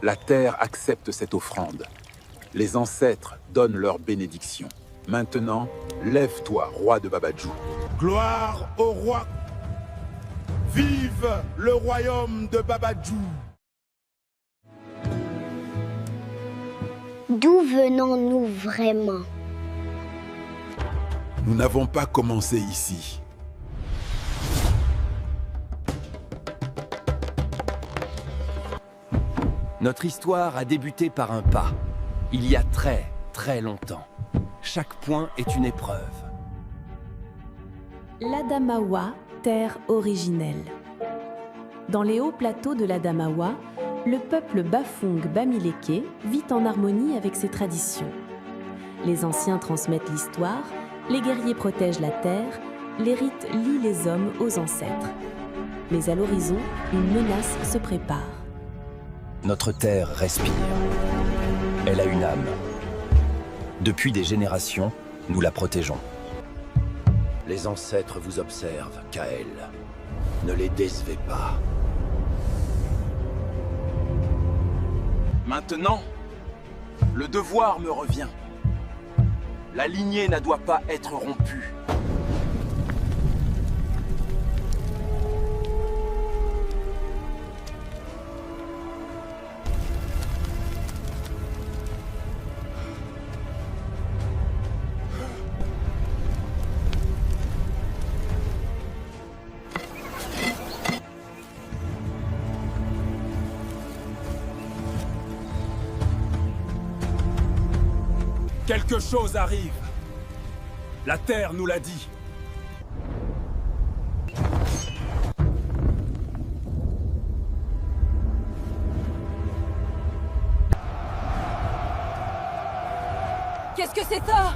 La terre accepte cette offrande. Les ancêtres donnent leur bénédiction. Maintenant, lève-toi, roi de Babadjou. Gloire au roi. Vive le royaume de Babadjou. D'où venons-nous vraiment? Nous n'avons pas commencé ici. Notre histoire a débuté par un pas. Il y a très, très longtemps. Chaque point est une épreuve. L'Adamawa, terre originelle. Dans les hauts plateaux de l'Adamawa, le peuple Bafung Bamileke vit en harmonie avec ses traditions. Les anciens transmettent l'histoire, les guerriers protègent la terre, les rites lient les hommes aux ancêtres. Mais à l'horizon, une menace se prépare. Notre terre respire. Elle a une âme. Depuis des générations, nous la protégeons. Les ancêtres vous observent, Kael. Ne les décevez pas. Maintenant, le devoir me revient. La lignée ne doit pas être rompue. Quelque chose arrive. La terre nous l'a dit. Qu'est-ce que c'est ça?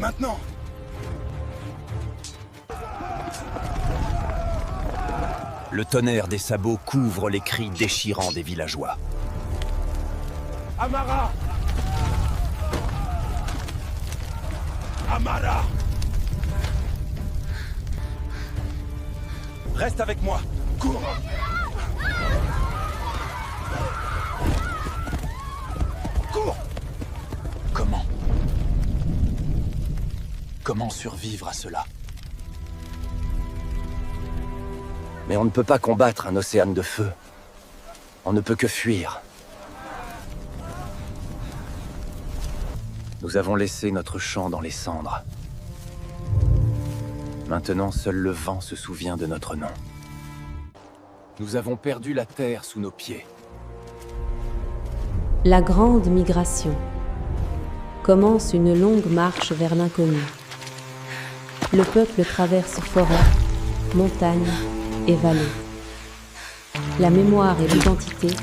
Maintenant. Le tonnerre des sabots couvre les cris déchirants des villageois. Amara! Amara! Reste avec moi. Cours! Cours! Comment survivre à cela? Mais on ne peut pas combattre un océan de feu. On ne peut que fuir. Nous avons laissé notre champ dans les cendres. Maintenant, seul le vent se souvient de notre nom. Nous avons perdu la terre sous nos pieds. La grande migration. Commence une longue marche vers l'inconnu. Le peuple traverse forêts, montagnes et vallées. La mémoire et l'identité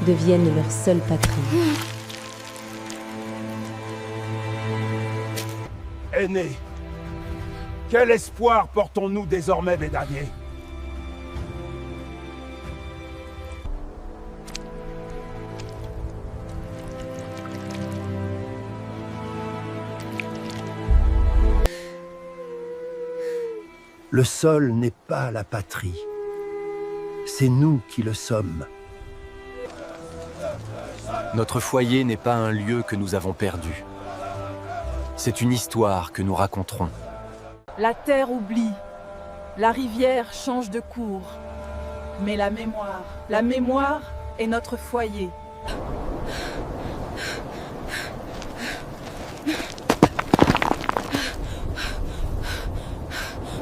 deviennent leur seule patrie. Aîné, quel espoir portons-nous désormais, mes damnés? Le sol n'est pas la patrie. C'est nous qui le sommes. Notre foyer n'est pas un lieu que nous avons perdu. C'est une histoire que nous raconterons. La terre oublie. La rivière change de cours. Mais la mémoire est notre foyer.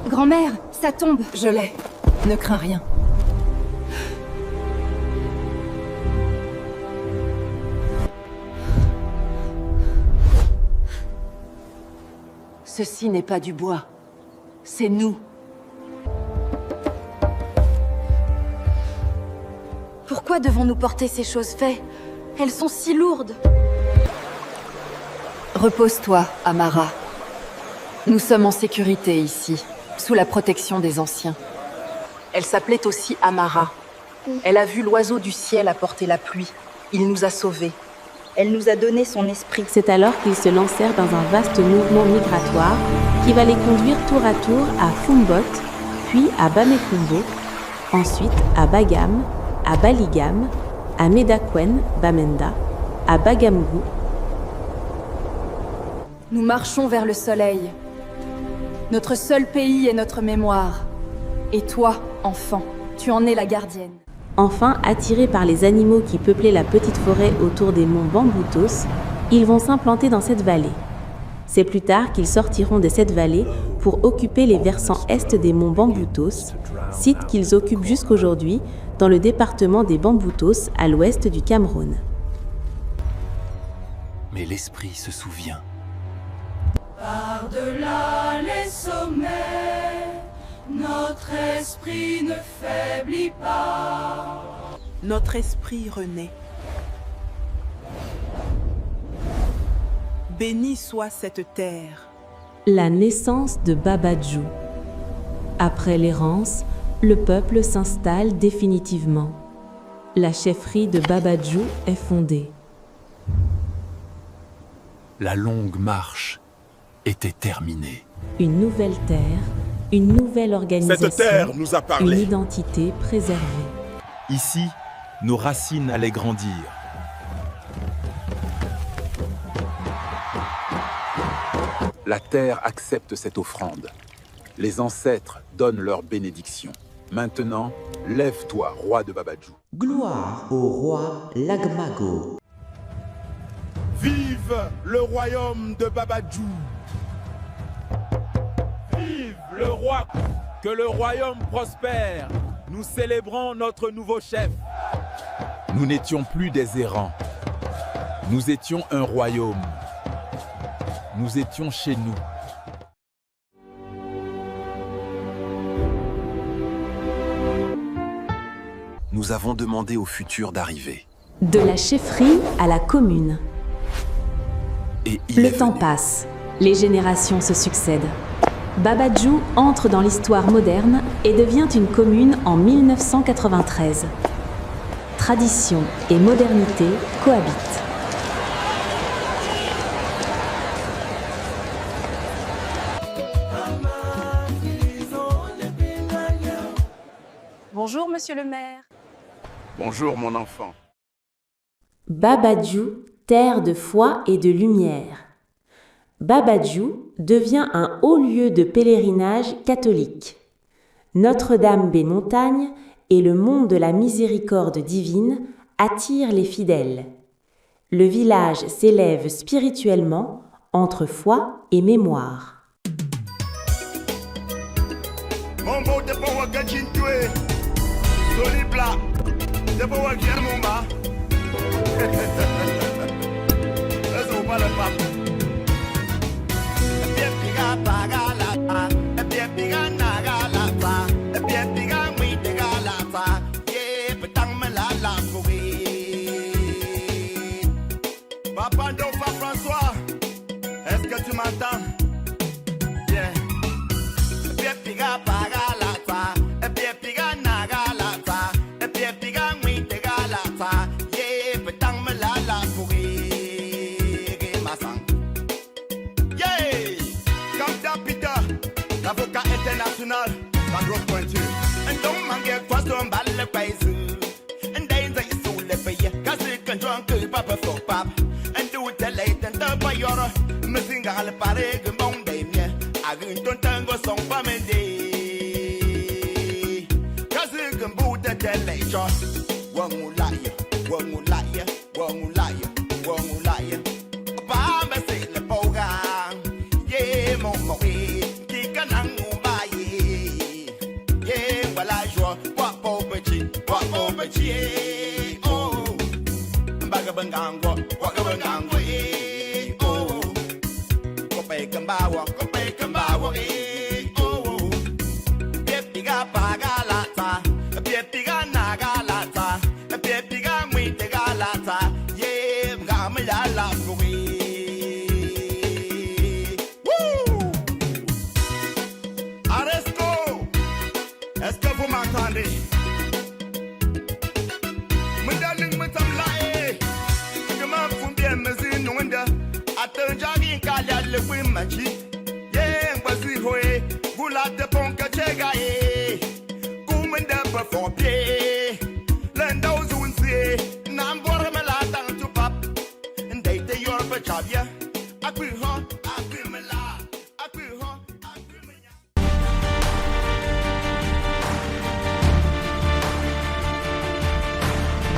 Grand-mère, ça tombe. Je l'ai. Ne crains rien. Ceci n'est pas du bois. C'est nous. Pourquoi devons-nous porter ces choses faites? Elles sont si lourdes. Repose-toi, Amara. Nous sommes en sécurité ici, sous la protection des anciens. Elle s'appelait aussi Amara. Elle a vu l'oiseau du ciel apporter la pluie. Il nous a sauvés. Elle nous a donné son esprit. C'est alors qu'ils se lancèrent dans un vaste mouvement migratoire qui va les conduire tour à tour à Fumbot, puis à Bamekumbo, ensuite à Bagam, à Baligam, à Medakwen, Bamenda, à Bagamgu. Nous marchons vers le soleil. Notre seul pays est notre mémoire. Et toi, enfant, tu en es la gardienne. Enfin, attirés par les animaux qui peuplaient la petite forêt autour des monts Bambutos, ils vont s'implanter dans cette vallée. C'est plus tard qu'ils sortiront de cette vallée pour occuper les versants est des monts Bambutos, site qu'ils occupent jusqu'aujourd'hui dans le département des Bambutos à l'ouest du Cameroun. Mais l'esprit se souvient. Par-delà les sommets, notre esprit ne faiblit pas. Notre esprit renaît. Bénie soit cette terre. La naissance de Babadjou. Après l'errance, le peuple s'installe définitivement. La chefferie de Babadjou est fondée. La longue marche était terminée. Une nouvelle terre, une nouvelle organisation, Cette terre nous a une parlé. identité préservée. Ici, nos racines allaient grandir. La terre accepte cette offrande. Les ancêtres donnent leur bénédiction. Maintenant, lève-toi, roi de Babadjou. Gloire au roi Lagmago. Vive le royaume de Babadjou. Vive le roi. Que le royaume prospère. Nous célébrons notre nouveau chef. Nous n'étions plus des errants. Nous étions un royaume. Nous étions chez nous. Nous avons demandé au futur d'arriver. De la chefferie à la commune. Et il Le est temps venu. passe, les générations se succèdent. Babadjou entre dans l'histoire moderne et devient une commune en 1993. Tradition et modernité cohabitent. Bonjour, monsieur le maire. Bonjour mon enfant. Babadjou, terre de foi et de lumière. Babadjou devient un haut lieu de pèlerinage catholique. Notre-Dame-des-Montagnes et le mont de la miséricorde divine attirent les fidèles. Le village s'élève spirituellement entre foi et mémoire. François, est-ce que tu m'entends? Bien. L'avocat international, la grosse pointure. Un don mangue quoi son balle le pays. Un danger sous le pays. Casse qu'un joint que papa faut pas. Un doute de lait and the bayora. Me singa le pare que bon des miens. A une ton tango son pas mendé. Casse qu'un bout de lait shot. Wangulaya, wangulaya, wangulaya, wangulaya. Pas me c'est le boga. Yeah, mon mari. Mande. Madaling Matamlae. Come from the Amazon, no wonder. At the jogging Kaya Lewin Machi. Yeah, was we hoy. Gula de Ponka Chegae. Kumanda before pay. Learn those who say. Nambormalata to pop. And they your Pachavia. I will